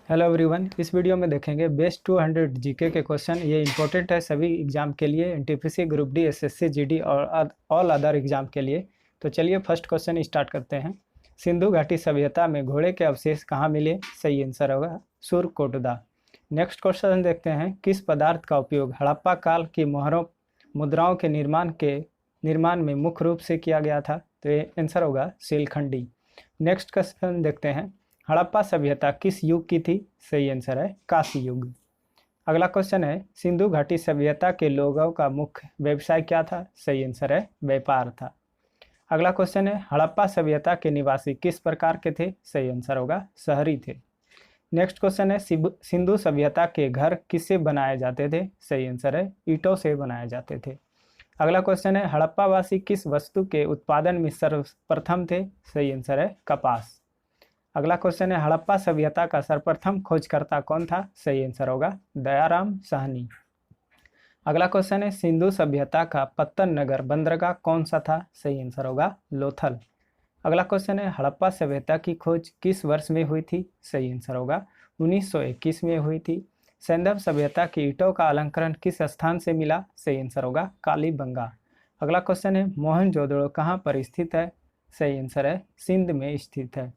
Hello everyone, इस video में देखेंगे बेस्ट 200 जीके के क्वेश्चन। ये इंपॉर्टेंट है सभी एग्जाम के लिए, NTPC, group D, SSC, GD और ऑल अदर एग्जाम के लिए। तो चलिए फर्स्ट क्वेश्चन स्टार्ट करते हैं। सिंधु घाटी सभ्यता में घोड़े के अवशेष कहाँ मिले? सही आंसर होगा सुरकोटदा। नेक्स्ट क्वेश्चन देखते हैं, किस पदार्थ का उपयोग हड़प्पा काल की मोहरों मुद्राओं के निर्माण में मुख्य रूप से किया गया था? तो ये आंसर होगा सीलखंडी। नेक्स्ट क्वेश्चन देखते हैं, हड़प्पा सभ्यता किस युग की थी? सही आंसर है कांस्य युग। अगला क्वेश्चन है, सिंधु घाटी सभ्यता के लोगों का मुख्य व्यवसाय क्या था? सही आंसर है व्यापार था। अगला क्वेश्चन है, हड़प्पा सभ्यता के निवासी किस प्रकार के थे? सही आंसर होगा शहरी थे। नेक्स्ट क्वेश्चन है, सिंधु सभ्यता के घर किससे बनाए जाते थे? सही आंसर है ईंटों से बनाए जाते थे। अगला क्वेश्चन है, हड़प्पा वासी किस वस्तु के उत्पादन में सर्वप्रथम थे? सही आंसर है कपास। अगला क्वेश्चन है, हड़प्पा सभ्यता का सर्वप्रथम खोजकर्ता कौन था? सही आंसर होगा दयाराम साहनी। अगला क्वेश्चन है, सिंधु सभ्यता का पत्तन नगर बंदरगाह कौन सा था? सही आंसर होगा लोथल। अगला क्वेश्चन है, हड़प्पा सभ्यता की खोज किस वर्ष में हुई थी? सही आंसर होगा 1921 में हुई थी। सैंधव सभ्यता की ईंटों का अलंकरण किस स्थान से मिला? सही आंसर होगा कालीबंगा। अगला क्वेश्चन है, मोहनजोदड़ो कहाँ पर स्थित है? सही आंसर है सिंध में स्थित है।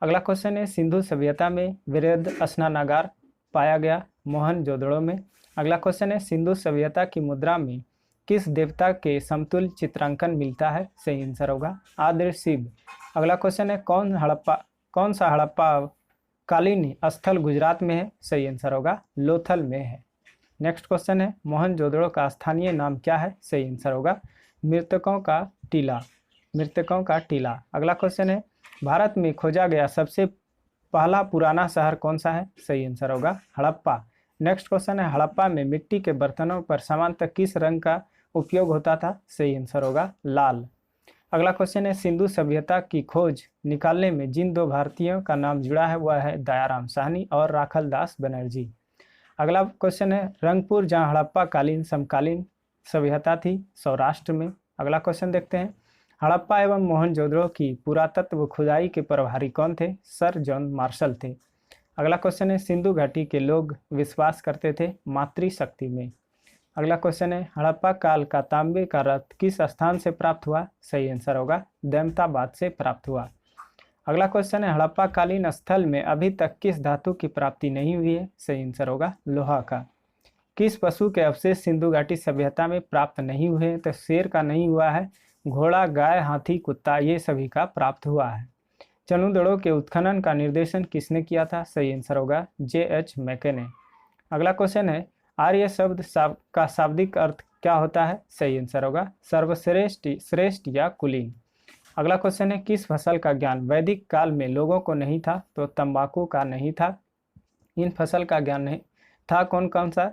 अगला क्वेश्चन है, सिंधु सभ्यता में वृहद स्नानागार पाया गया मोहनजोदड़ो में। अगला क्वेश्चन है, सिंधु सभ्यता की मुद्रा में किस देवता के समतुल्य चित्रांकन मिलता है? सही आंसर होगा आद्र शिव। अगला क्वेश्चन है, कौन सा हड़प्पा कालीन स्थल गुजरात में है? सही आंसर होगा लोथल में है। नेक्स्ट क्वेश्चन है, मोहनजोदड़ो का स्थानीय नाम क्या है? सही आंसर होगा मृतकों का टीला। मृतकों का टीला। अगला क्वेश्चन है, भारत में खोजा गया सबसे पहला पुराना शहर कौन सा है? सही आंसर होगा हड़प्पा। नेक्स्ट क्वेश्चन है, हड़प्पा में मिट्टी के बर्तनों पर सामान्यतः किस रंग का उपयोग होता था? सही आंसर होगा लाल। अगला क्वेश्चन है, सिंधु सभ्यता की खोज निकालने में जिन दो भारतीयों का नाम जुड़ा है वह है दयाराम साहनी और राखल दास बनर्जी। अगला क्वेश्चन है, रंगपुर जहाँ हड़प्पा कालीन समकालीन सभ्यता थी सौराष्ट्र में। अगला क्वेश्चन देखते हैं, हड़प्पा एवं मोहनजोदड़ो की पुरातत्व खुदाई के प्रभारी कौन थे? सर जॉन मार्शल थे। अगला क्वेश्चन है, सिंधु घाटी के लोग विश्वास करते थे मातृशक्ति में। अगला क्वेश्चन है, हड़प्पा काल का तांबे का रथ किस स्थान से प्राप्त हुआ? सही आंसर होगा दैमताबाद से प्राप्त हुआ। अगला क्वेश्चन है, हड़प्पा कालीन स्थल में अभी तक किस धातु की प्राप्ति नहीं हुई है? सही आंसर होगा लोहा का। किस पशु के अवशेष सिंधु घाटी सभ्यता में प्राप्त नहीं हुए? तो शेर का नहीं हुआ है, घोड़ा, गाय, हाथी, कुत्ता ये सभी का प्राप्त हुआ है। चनुदड़ों के उत्खनन का निर्देशन किसने किया था? सही आंसर होगा J.H. मैके ने। अगला क्वेश्चन है, आर्य शब्द का शाब्दिक अर्थ क्या होता है? सही आंसर होगा सर्वश्रेष्ठ, श्रेष्ठ या कुलीन। अगला क्वेश्चन है, किस फसल का ज्ञान वैदिक काल में लोगों को नहीं था? तो तंबाकू का नहीं था। इन फसल का ज्ञान नहीं था कौन कौन सा?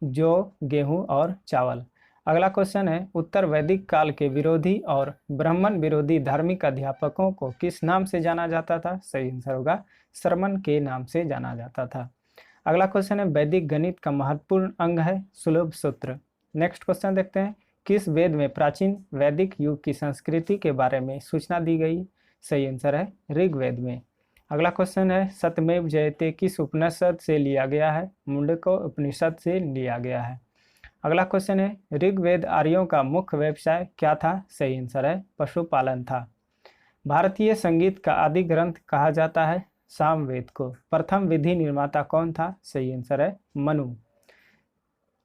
गेहूं और चावल। अगला क्वेश्चन है, उत्तर वैदिक काल के विरोधी और ब्राह्मण विरोधी धार्मिक अध्यापकों को किस नाम से जाना जाता था? सही आंसर होगा श्रमण के नाम से जाना जाता था। अगला क्वेश्चन है, वैदिक गणित का महत्वपूर्ण अंग है सुलभ सूत्र। नेक्स्ट क्वेश्चन देखते हैं, किस वेद में प्राचीन वैदिक युग की संस्कृति के बारे में सूचना दी गई? सही आंसर है ऋग्वेद में। अगला क्वेश्चन है, सत्यमेव जयते किस उपनिषद से लिया गया है? मुंडको उपनिषद से लिया गया है। अगला क्वेश्चन है, ऋग्वेद आर्यों का मुख्य व्यवसाय क्या था? सही आंसर है पशुपालन था। भारतीय संगीत का आदि ग्रंथ कहा जाता है सामवेद को। प्रथम विधि निर्माता कौन था? सही आंसर है मनु।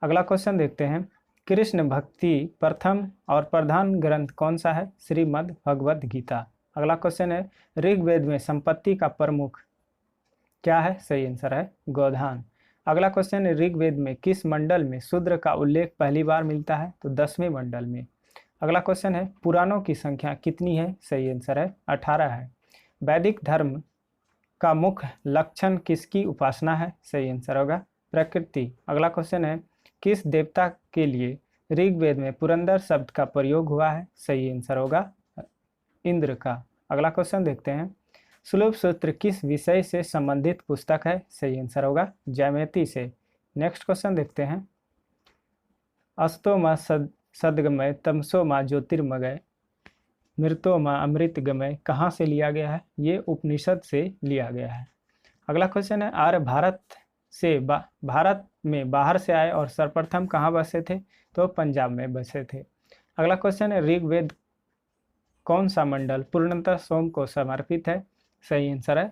अगला क्वेश्चन देखते हैं, कृष्ण भक्ति प्रथम और प्रधान ग्रंथ कौन सा है? श्रीमद् भगवद गीता। अगला क्वेश्चन है, ऋग्वेद में संपत्ति का प्रमुख क्या है? सही आंसर है गोधान। अगला क्वेश्चन है, ऋग्वेद में किस मंडल में शूद्र का उल्लेख पहली बार मिलता है? तो 10वें मंडल में। अगला क्वेश्चन है, पुराणों की संख्या कितनी है? सही आंसर है 18 है। वैदिक धर्म का मुख्य लक्षण किसकी उपासना है? सही आंसर होगा प्रकृति। अगला क्वेश्चन है, किस देवता के लिए ऋग्वेद में पुरंदर शब्द का प्रयोग हुआ है? सही आंसर होगा इंद्र का। अगला क्वेश्चन देखते हैं, सुलभ सूत्र किस विषय से संबंधित पुस्तक है? सही आंसर होगा ज्यामिति से। नेक्स्ट क्वेश्चन देखते हैं, अस्तो माँ सदगमय तमसो माँ ज्योतिर्मय मृतो माँ अमृत गमय कहाँ से लिया गया है? ये उपनिषद से लिया गया है। अगला क्वेश्चन है आर्य भारत में बाहर से आए और सर्वप्रथम कहाँ बसे थे? तो पंजाब में बसे थे। अगला क्वेश्चन है ऋग्वेद कौन सा मंडल पूर्णतः सोम को समर्पित है? सही आंसर है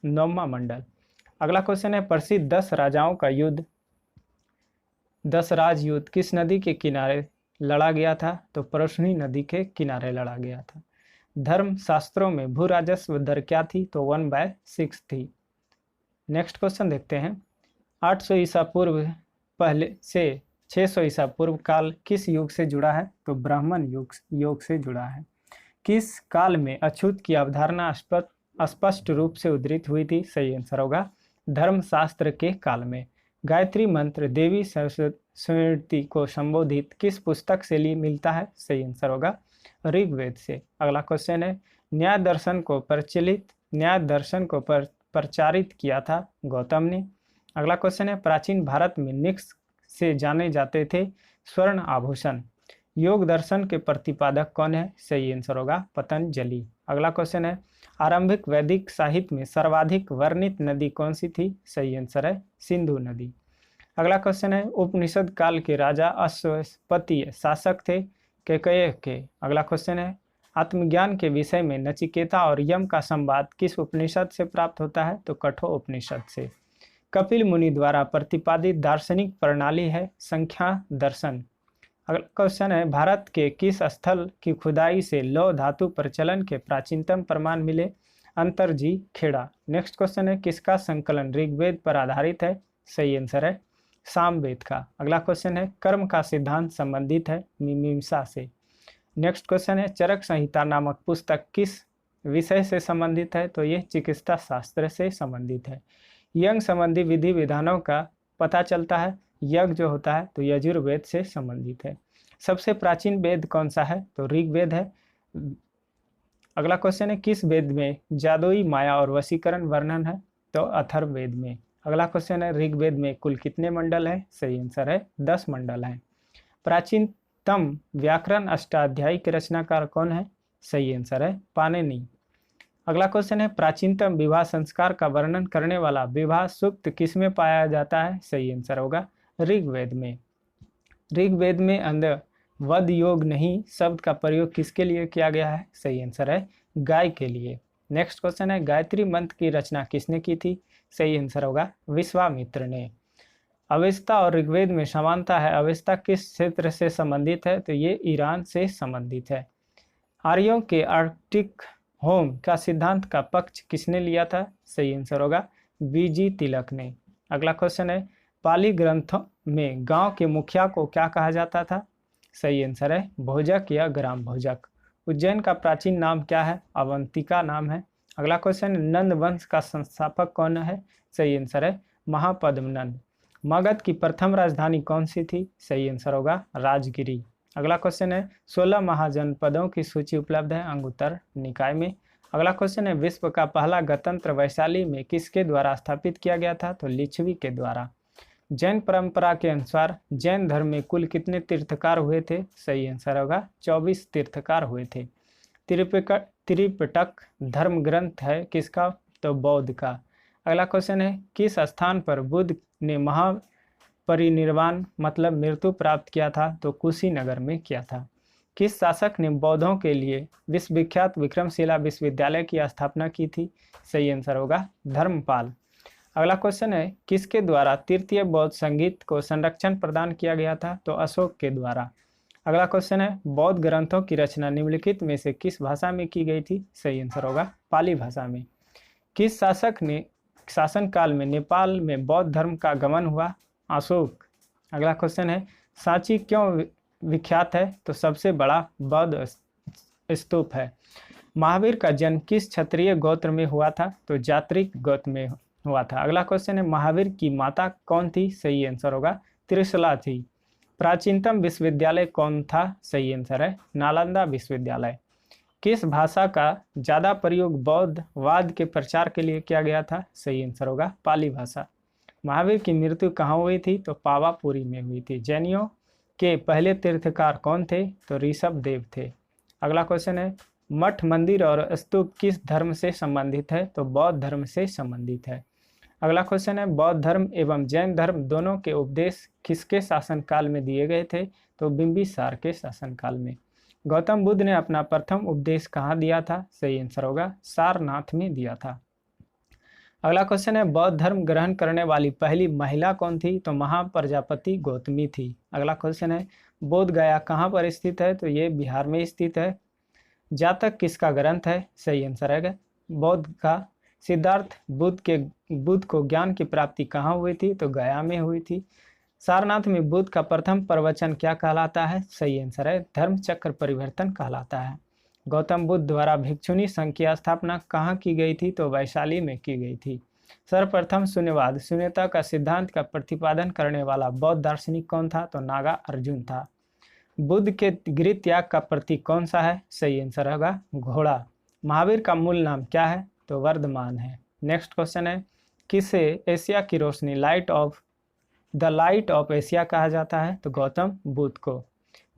9वां मंडल। अगला क्वेश्चन है प्रसिद्ध 10 राजाओं का युद्ध 10 राज युद्ध किस नदी के किनारे लड़ा गया था? तो परशुनी नदी के किनारे लड़ा गया था। धर्म शास्त्रों में भू राजस्व दर क्या थी? तो 1/6 थी। नेक्स्ट क्वेश्चन देखते हैं 800 ईसा पूर्व पहले से 600 ईसा पूर्व काल किस युग से जुड़ा है? तो ब्राह्मण योग से जुड़ा है। किस काल में अछूत की अवधारणा स्पष्ट रूप से उद्धृत हुई थी? सही आंसर होगा धर्मशास्त्र के काल में। गायत्री मंत्र देवी सरस्वती को संबोधित किस पुस्तक से मिलता है? सही आंसर होगा ऋग्वेद से। अगला क्वेश्चन है न्याय दर्शन को प्रचारित किया था गौतम ने। अगला क्वेश्चन है प्राचीन भारत में निक्स से जाने जाते थे स्वर्ण आभूषण। योग दर्शन के प्रतिपादक कौन है? सही आंसर होगा पतंजलि। अगला क्वेश्चन है आरंभिक वैदिक साहित्य में सर्वाधिक वर्णित नदी कौन सी थी? सही आंसर है सिंधु नदी। अगला क्वेश्चन है उपनिषद काल के राजा अश्वपति शासक थे केकय के। अगला क्वेश्चन है आत्मज्ञान के विषय में नचिकेता और यम का संवाद किस उपनिषद से प्राप्त होता है? तो कठोर उपनिषद से। कपिल मुनि द्वारा प्रतिपादित दार्शनिक प्रणाली है संख्या दर्शन। अगला क्वेश्चन है भारत के किस स्थल की खुदाई से लौह धातु प्रचलन के प्राचीनतम प्रमाण मिले? अंतरजी खेड़ा। नेक्स्ट क्वेश्चन है किसका संकलन ऋग्वेद पर आधारित है? सही आंसर है सामवेद का। अगला क्वेश्चन है कर्म का सिद्धांत संबंधित है मीमांसा से। नेक्स्ट क्वेश्चन है चरक संहिता नामक पुस्तक किस विषय से संबंधित है? तो ये चिकित्सा शास्त्र से संबंधित है। यज्ञ संबंधी विधि विधानों का पता चलता है यज्ञ जो होता है तो यजुर्वेद से संबंधित है। सबसे प्राचीन वेद कौन सा है? तो ऋग्वेद है। अगला क्वेश्चन है किस वेद में जादुई माया और वशीकरण वर्णन है? तो अथर्ववेद में। अगला क्वेश्चन है ऋग्वेद में कुल कितने मंडल है? सही आंसर है 10 मंडल है। प्राचीनतम व्याकरण अष्टाध्यायी के रचनाकार कौन है? सही आंसर है पाणिनि। अगला क्वेश्चन है प्राचीनतम विवाह संस्कार का वर्णन करने वाला विवाह सूक्त किसमें पाया जाता है? सही आंसर होगा ऋग्वेद में। ऋग्वेद में अंध वध योग नहीं शब्द का प्रयोग किसके लिए किया गया है? सही आंसर है गाय के लिए। नेक्स्ट क्वेश्चन है गायत्री मंत्र की रचना किसने की थी? सही आंसर होगा विश्वामित्र ने। अवेस्ता और ऋग्वेद में समानता है। अवेस्ता किस क्षेत्र से संबंधित है? तो ये ईरान से संबंधित है। आर्यों के आर्कटिक होम का सिद्धांत का पक्ष किसने लिया था? सही आंसर होगा बीजी तिलक ने। अगला क्वेश्चन है पाली ग्रंथों में गांव के मुखिया को क्या कहा जाता था? सही आंसर है भोजक या ग्राम भोजक। उज्जैन का प्राचीन नाम क्या है? अवंतिका नाम है। अगला क्वेश्चन नंद वंश का संस्थापक कौन है? सही आंसर है महापद्मनंद। मगध की प्रथम राजधानी कौन सी थी? सही आंसर होगा राजगिरी। अगला क्वेश्चन है 16 महाजनपदों की सूची उपलब्ध है अंगुत्तर निकाय में। अगला क्वेश्चन है विश्व का पहला गणतंत्र वैशाली में किसके द्वारा स्थापित किया गया था? तो लिच्छवी के द्वारा। जैन परंपरा के अनुसार जैन धर्म में कुल कितने तीर्थकार हुए थे? सही आंसर होगा 24 तीर्थकार हुए थे। त्रिपिटक धर्म ग्रंथ है किसका? तो बौद्ध का। अगला क्वेश्चन है किस स्थान पर बुद्ध ने महापरिनिर्वाण मतलब मृत्यु प्राप्त किया था? तो कुशीनगर में किया था। किस शासक ने बौद्धों के लिए विश्वविख्यात विक्रमशिला विश्वविद्यालय की स्थापना की थी? सही आंसर होगा धर्मपाल। अगला क्वेश्चन है किसके द्वारा तृतीय बौद्ध संगीत को संरक्षण प्रदान किया गया था? तो अशोक के द्वारा। अगला क्वेश्चन है बौद्ध ग्रंथों की रचना निम्नलिखित में से किस भाषा में की गई थी? सही आंसर होगा पाली भाषा में। किस शासक ने शासनकाल में नेपाल में बौद्ध धर्म का आगमन हुआ? अशोक। अगला क्वेश्चन है सांची क्यों विख्यात है? तो सबसे बड़ा बौद्ध स्तूप है। महावीर का जन्म किस क्षत्रिय गोत्र में हुआ था? तो जात्रिक गोत्र में हुआ था। अगला क्वेश्चन है महावीर की माता कौन थी? सही आंसर होगा त्रिशला थी। प्राचीनतम विश्वविद्यालय कौन था? सही आंसर है नालंदा विश्वविद्यालय। किस भाषा का ज़्यादा प्रयोग बौद्धवाद के प्रचार के लिए किया गया था? सही आंसर होगा पाली भाषा। महावीर की मृत्यु कहाँ हुई थी? तो पावापुरी में हुई थी। जैनियों के पहले तीर्थकार कौन थे? तो ऋषभ देव थे। अगला क्वेश्चन है मठ मंदिर और स्तूप किस धर्म से संबंधित है? तो बौद्ध धर्म से संबंधित है। अगला क्वेश्चन है बौद्ध धर्म एवं जैन धर्म दोनों के उपदेश किसके शासनकाल में दिए गए थे? तो बिंबिसार के शासनकाल में। गौतम बुद्ध ने अपना प्रथम उपदेश कहाँ दिया था? सही आंसर होगा सारनाथ में दिया था। अगला क्वेश्चन है बौद्ध धर्म ग्रहण करने वाली पहली महिला कौन थी? तो महाप्रजापति गौतमी थी। अगला क्वेश्चन है बोध गया कहाँ पर स्थित है? तो ये बिहार में स्थित है। जातक किसका ग्रंथ है? सही आंसर है बौद्ध का। सिद्धार्थ बुद्ध को ज्ञान की प्राप्ति कहाँ हुई थी? तो गया में हुई थी। सारनाथ में बुद्ध का प्रथम प्रवचन क्या कहलाता है? सही आंसर है धर्म चक्र परिवर्तन कहलाता है। गौतम बुद्ध द्वारा भिक्षुणी संघ की स्थापना कहाँ की गई थी? तो वैशाली में की गई थी। सर्वप्रथम शून्यवाद शून्यता का सिद्धांत का प्रतिपादन करने वाला बौद्ध दार्शनिक कौन था? तो नागा अर्जुन था। बुद्ध के गृह त्याग का प्रतीक कौन सा है? सही आंसर होगा घोड़ा। महावीर का मूल नाम क्या है? तो वर्धमान है। नेक्स्ट क्वेश्चन है किसे एशिया की रोशनी द लाइट ऑफ एशिया कहा जाता है? तो गौतम बुद्ध को।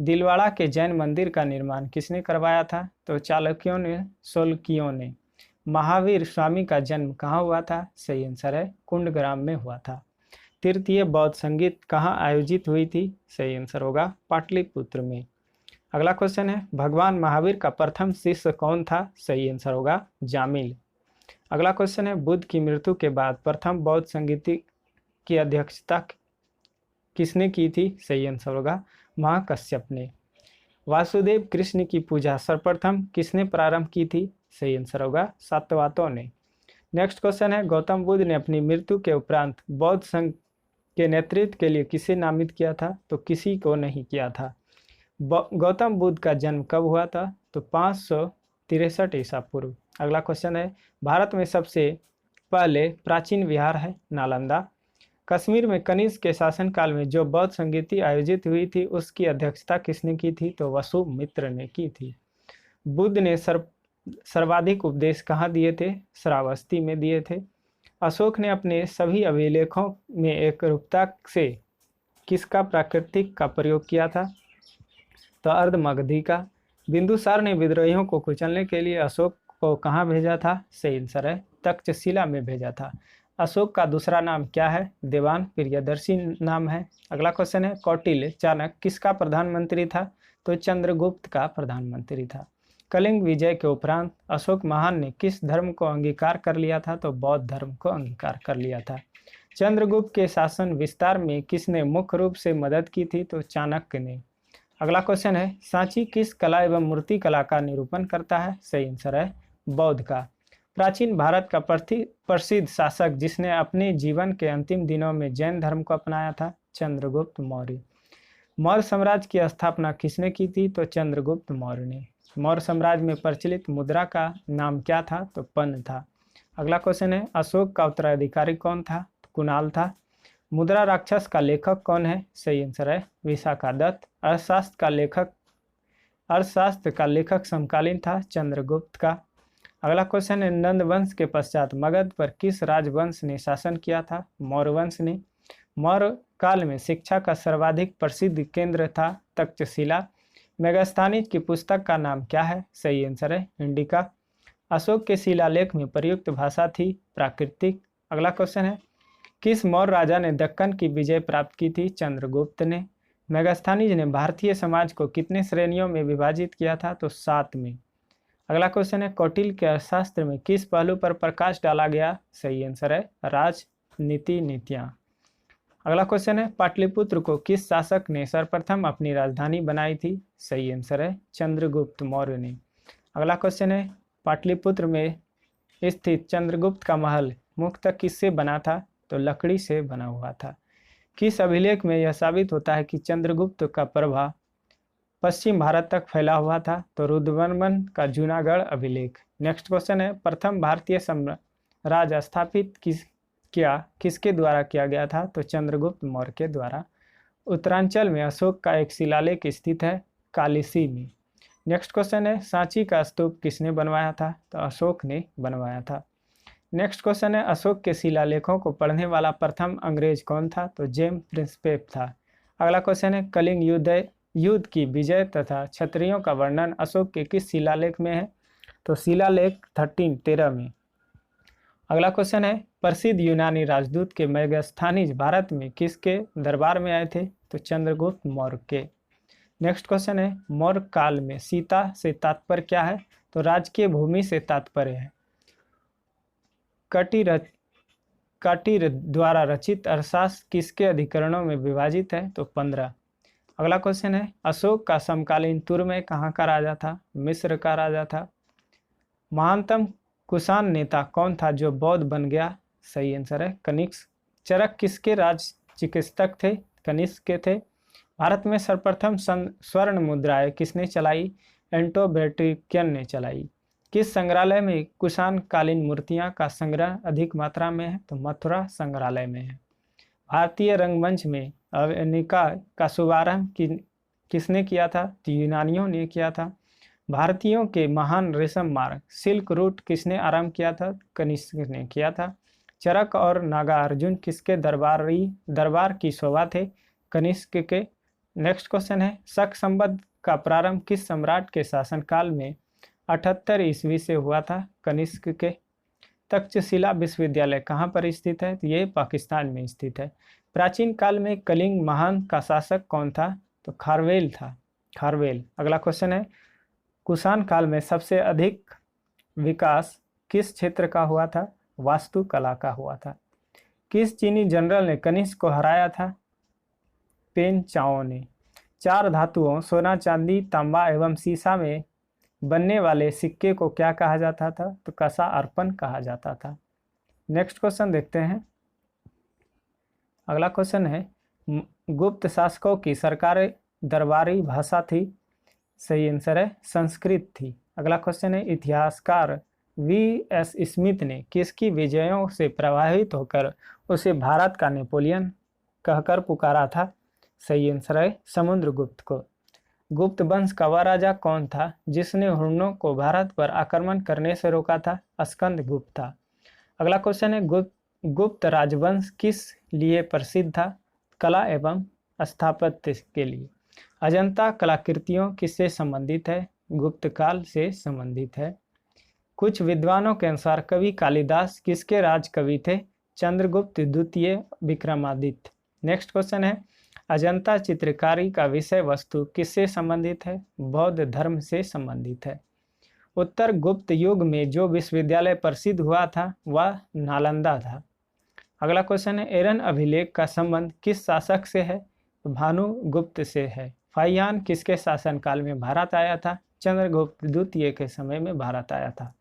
दिलवाड़ा के जैन मंदिर का निर्माण किसने करवाया था? तो चालुक्यों ने सोलकियों ने। महावीर स्वामी का जन्म कहाँ हुआ था? सही आंसर है कुंडग्राम में हुआ था। तृतीय बौद्ध संगीत कहाँ आयोजित हुई थी? सही आंसर होगा पाटलिपुत्र में। अगला क्वेश्चन है भगवान महावीर का प्रथम शिष्य कौन था? सही आंसर होगा जामिल। अगला क्वेश्चन है बुद्ध की मृत्यु के बाद प्रथम बौद्ध संगीत की अध्यक्षता किसने की थी? सही आंसर होगा महाकश्यप ने। वासुदेव कृष्ण की पूजा सर्वप्रथम किसने प्रारंभ की थी? सही आंसर होगा सातवातों ने। नेक्स्ट क्वेश्चन है गौतम बुद्ध ने अपनी मृत्यु के उपरांत बौद्ध संघ के नेतृत्व के लिए किसे नामित किया था? तो किसी को नहीं किया था। गौतम बुद्ध का जन्म कब हुआ था? तो 563 ईसा पूर्व। अगला क्वेश्चन है भारत में सबसे पहले प्राचीन विहार है नालंदा। कश्मीर में कनिष्क के शासनकाल में जो बौद्ध संगीति आयोजित हुई थी उसकी अध्यक्षता किसने की थी? तो वसुमित्र ने की थी। बुद्ध ने सर्वाधिक उपदेश कहाँ दिए थे? श्रावस्ती में दिए थे। अशोक ने अपने सभी अभिलेखों में एक रूपता से किसका प्राकृतिक का प्रयोग किया था? तो अर्धमगधी का। बिंदुसार ने विद्रोहियों को कुचलने के लिए अशोक को कहाँ भेजा था? सही आंसर है तक्षशिला में भेजा था। अशोक का दूसरा नाम क्या है? देवान प्रियदर्शी नाम है। अगला क्वेश्चन है कौटिल्य चाणक्य किसका प्रधानमंत्री था? तो चंद्रगुप्त का प्रधानमंत्री था। कलिंग विजय के उपरांत अशोक महान ने किस धर्म को अंगीकार कर लिया था? तो बौद्ध धर्म को अंगीकार कर लिया था। चंद्रगुप्त के शासन विस्तार में किसने मुख्य रूप से मदद की थी? तो चाणक्य ने। अगला क्वेश्चन है सांची किस कला एवं मूर्ति कला का निरूपण करता है? सही आंसर है बौद्ध का। प्राचीन भारत का प्रसिद्ध शासक जिसने अपने जीवन के अंतिम दिनों में जैन धर्म को अपनाया था? चंद्रगुप्त मौर्य। मौर्य साम्राज्य की स्थापना किसने की थी? तो चंद्रगुप्त मौर्य ने। मौर्य साम्राज्य में प्रचलित मुद्रा का नाम क्या था? तो पन्न था। अगला क्वेश्चन है अशोक का उत्तराधिकारी कौन था? तो कुणाल था। मुद्रा राक्षस का लेखक कौन है? सही आंसर है विशाखादत्त। अर्थशास्त्र का लेखक समकालीन था चंद्रगुप्त का। अगला क्वेश्चन है नंद वंश के पश्चात मगध पर किस राजवंश ने शासन किया था? मौर्य वंश ने। मौर्य काल में शिक्षा का सर्वाधिक प्रसिद्ध केंद्र था तक्षशिला। मेगास्थनीज की पुस्तक का नाम क्या है? सही आंसर है इंडिका। अशोक के शिलालेख में प्रयुक्त भाषा थी प्राकृतिक। अगला क्वेश्चन है किस मौर्य राजा ने दक्कन की विजय प्राप्त की थी? चंद्रगुप्त ने। मेगास्थनीज ने भारतीय समाज को कितने श्रेणियों में विभाजित किया था? तो 7 में। अगला क्वेश्चन है कौटिल्य के अर्थशास्त्र में किस पहलू पर प्रकाश डाला गया? सही आंसर है राजनीति नीतियां। अगला क्वेश्चन है पाटलिपुत्र को किस शासक ने सर्वप्रथम अपनी राजधानी बनाई थी? सही आंसर है चंद्रगुप्त मौर्य ने। अगला क्वेश्चन है पाटलिपुत्र में स्थित चंद्रगुप्त का महल मुख्यतः किससे बना था? तो लकड़ी से बना हुआ था। किस अभिलेख में यह साबित होता है कि चंद्रगुप्त का प्रभाव पश्चिम भारत तक फैला हुआ था? तो रुद्रवर्मन का जूनागढ़ अभिलेख। नेक्स्ट क्वेश्चन है प्रथम भारतीय राज स्थापित किसके द्वारा किया गया था? तो चंद्रगुप्त मौर्य के द्वारा। उत्तरांचल में अशोक का एक शिलालेख स्थित है कालिसी में। नेक्स्ट क्वेश्चन है सांची का स्तूप किसने बनवाया था? तो अशोक ने बनवाया था। नेक्स्ट क्वेश्चन है अशोक के शिलालेखों को पढ़ने वाला प्रथम अंग्रेज कौन था? तो जेम्स प्रिंसपेप था। अगला क्वेश्चन है कलिंग युद्ध की विजय तथा क्षत्रियों का वर्णन अशोक के किस शिलालेख में है? तो शिलालेख 13 में। अगला क्वेश्चन है प्रसिद्ध यूनानी राजदूत के मेगास्थनीज भारत में किसके दरबार में आए थे? तो चंद्रगुप्त मौर्य के। नेक्स्ट क्वेश्चन है, मौर्य काल में सीता से तात्पर्य क्या है? तो राजकीय भूमि से तात्पर्य है। कटिर द्वारा रचित अर्थशास्त्र किसके अधिकरणों में विभाजित है? तो 15। अगला क्वेश्चन है, अशोक का समकालीन तुर्क में कहाँ का राजा था? मिस्र का राजा था। महानतम कुषाण नेता कौन था जो बौद्ध बन गया? सही आंसर है कनिष्क। चरक किसके राज चिकित्सक थे? कनिष्क के थे। भारत में सर्वप्रथम स्वर्ण मुद्राएं किसने चलाई? एंटोब्रेटिकियन ने चलाई। किस संग्रहालय में कुषाण कालीन मूर्तियां का संग्रह अधिक मात्रा में है? तो मथुरा संग्रहालय में है। भारतीय रंगमंच में अवनिका का शुभारंभ किसने किया था? तो यूनानियों ने किया था। भारतीयों के महान रेशम मार्ग सिल्क रूट किसने आरंभ किया था? कनिष्क ने किया था। चरक और नागार्जुन किसके दरबार की शोभा थे? कनिष्क के। नेक्स्ट क्वेश्चन है, शक संवत का प्रारंभ किस सम्राट के शासनकाल में 78 ईस्वी से हुआ था? कनिष्क के। तक्षशिला विश्वविद्यालय कहाँ पर स्थित है? तो ये पाकिस्तान में स्थित है। प्राचीन काल में कलिंग महान का शासक कौन था? तो खारवेल था, खारवेल। अगला क्वेश्चन है, कुषाण काल में सबसे अधिक विकास किस क्षेत्र का हुआ था? वास्तुकला का हुआ था। किस चीनी जनरल ने कनिष्क को हराया था? पेन चाओ ने। 4 धातुओं सोना, चांदी, तांबा एवं सीसा में बनने वाले सिक्के को क्या कहा जाता था? तो कसा अर्पण कहा जाता था। नेक्स्ट क्वेश्चन देखते हैं। अगला क्वेश्चन है, गुप्त शासकों की सरकारी दरबारी भाषा थी? सही आंसर है संस्कृत थी। अगला क्वेश्चन है, इतिहासकार V.S. स्मिथ ने किसकी विजयों से प्रभावित होकर उसे भारत का नेपोलियन कहकर पुकारा था? सही आंसर है समुद्रगुप्त को। गुप्त वंश का वह राजा कौन था जिसने हुर्णों को भारत पर आक्रमण करने से रोका था? स्कंदगुप्त था। अगला क्वेश्चन है, गुप्त राजवंश किस लिए प्रसिद्ध था? कला एवं स्थापत्य के लिए। अजंता कलाकृतियों किससे संबंधित है? गुप्त काल से संबंधित है। कुछ विद्वानों के अनुसार कवि कालिदास किसके राज कवि थे? चंद्रगुप्त द्वितीय विक्रमादित्य। नेक्स्ट क्वेश्चन है, अजंता चित्रकारी का विषय वस्तु किससे संबंधित है? बौद्ध धर्म से संबंधित है। उत्तर गुप्त युग में जो विश्वविद्यालय प्रसिद्ध हुआ था वह नालंदा था। अगला क्वेश्चन है, एरन अभिलेख का संबंध किस शासक से है? भानुगुप्त से है। फाहियान किसके शासनकाल में भारत आया था? चंद्रगुप्त द्वितीय के समय में भारत आया था।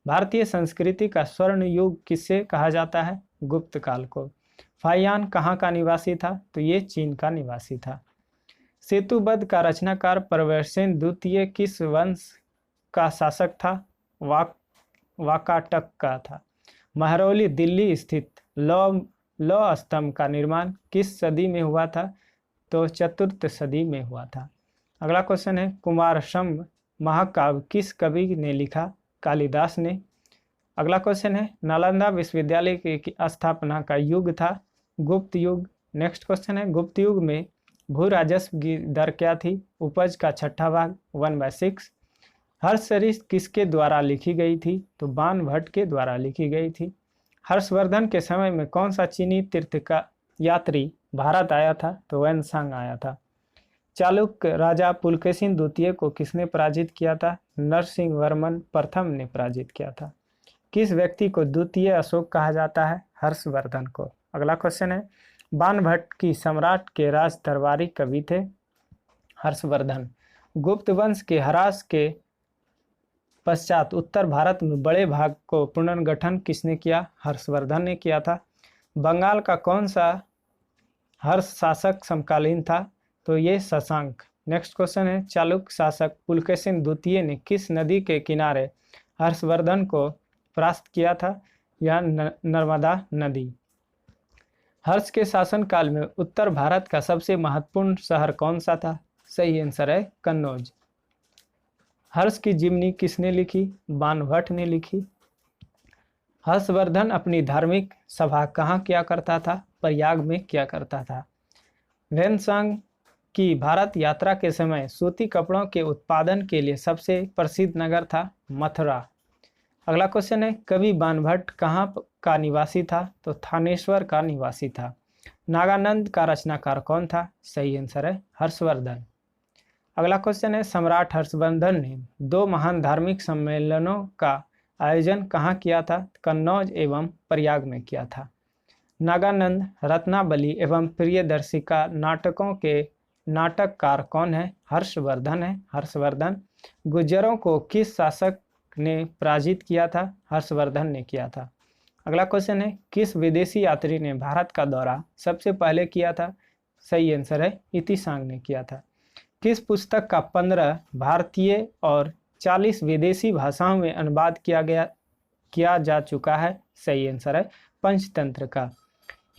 भारतीय संस्कृति का स्वर्ण युग किससे कहा जाता है? गुप्त काल को। फाहियान कहाँ का निवासी था? तो ये चीन का निवासी था। सेतुबद्ध का रचनाकार प्रवरसेन द्वितीय किस वंश का शासक था? वाकाटक का था। महरौली दिल्ली स्थित लौह स्तंभ का निर्माण किस सदी में हुआ था? तो 4th सदी में हुआ था। अगला क्वेश्चन है, कुमारसंभव महाकाव्य किस कवि ने लिखा? कालिदास ने। अगला क्वेश्चन है, नालंदा विश्वविद्यालय की स्थापना का युग था? गुप्त युग। नेक्स्ट क्वेश्चन है, गुप्त युग में भू राजस्व की दर क्या थी? उपज का 6ठा भाग 1/6। हर्षचरित किसके द्वारा लिखी गई थी? तो बाणभट्ट के द्वारा लिखी गई थी। हर्षवर्धन के समय में कौन सा चीनी तीर्थ का यात्री भारत आया था? तो वैनसांग आया था। चालुक्य राजा पुलकेशिन द्वितीय को किसने पराजित किया था? नरसिंह वर्मन प्रथम ने पराजित किया था। किस व्यक्ति को द्वितीय अशोक कहा जाता है? हर्षवर्धन को। अगला क्वेश्चन है, बाणभट्ट की सम्राट के राज दरबारी कवि थे? हर्षवर्धन। गुप्त वंश के ह्रास के पश्चात उत्तर भारत में बड़े भाग को पुनर्गठन किसने किया? हर्षवर्धन ने किया था। बंगाल का कौन सा हर्ष शासक समकालीन था? तो ये शशांक। नेक्स्ट क्वेश्चन है, चालुक्य शासक पुलकेशिन द्वितीय ने किस नदी के किनारे हर्षवर्धन को परास्त किया था? यह नर्मदा नदी। हर्ष के शासनकाल में उत्तर भारत का सबसे महत्वपूर्ण शहर कौन सा था? सही आंसर है कन्नौज। हर्ष की जीवनी किसने लिखी? बाणभट्ट ने लिखी। हर्षवर्धन अपनी धार्मिक सभा कहाँ किया करता था? प्रयाग में किया करता था। वैनसांग की भारत यात्रा के समय सूती कपड़ों के उत्पादन के लिए सबसे प्रसिद्ध नगर था? मथुरा। अगला क्वेश्चन है, कवि बाणभट्ट कहाँ का निवासी था? तो थानेश्वर का निवासी था। नागानंद का रचनाकार कौन था? सही आंसर है हर्षवर्धन। अगला क्वेश्चन है, सम्राट हर्षवर्धन ने 2 महान धार्मिक सम्मेलनों का आयोजन कहाँ किया था? कन्नौज एवं प्रयाग में किया था। नागानंद, रत्नावली एवं प्रियदर्शिका नाटकों के नाटककार कौन है? हर्षवर्धन है, हर्षवर्धन। गुर्जरों को किस शासक ने पराजित किया था? हर्षवर्धन ने किया था। अगला क्वेश्चन है, किस विदेशी यात्री ने भारत का दौरा सबसे पहले किया था? सही आंसर है इतिसांग ने किया था। किस पुस्तक का 15 भारतीय और 40 विदेशी भाषाओं में अनुवाद किया जा चुका है? सही आंसर है पंचतंत्र का।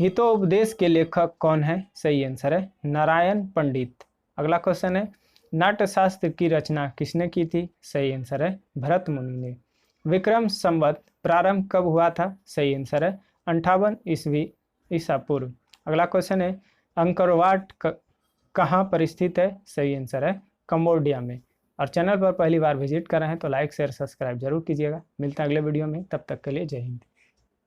हितोपदेश के लेखक कौन है? सही आंसर है नारायण पंडित। अगला क्वेश्चन है, नाट्यशास्त्र की रचना किसने की थी? सही आंसर है भरत मुनि ने। विक्रम संवत प्रारंभ कब हुआ था? सही आंसर है 58 ईस्वी ईसा पूर्व। अगला क्वेश्चन है, अंकोरवाट कहाँ पर स्थित है? सही आंसर है कंबोडिया में। और चैनल पर पहली बार विजिट कर रहे हैं तो लाइक शेयर सब्सक्राइब जरूर कीजिएगा। मिलते हैं अगले वीडियो में, तब तक के लिए जय हिंद।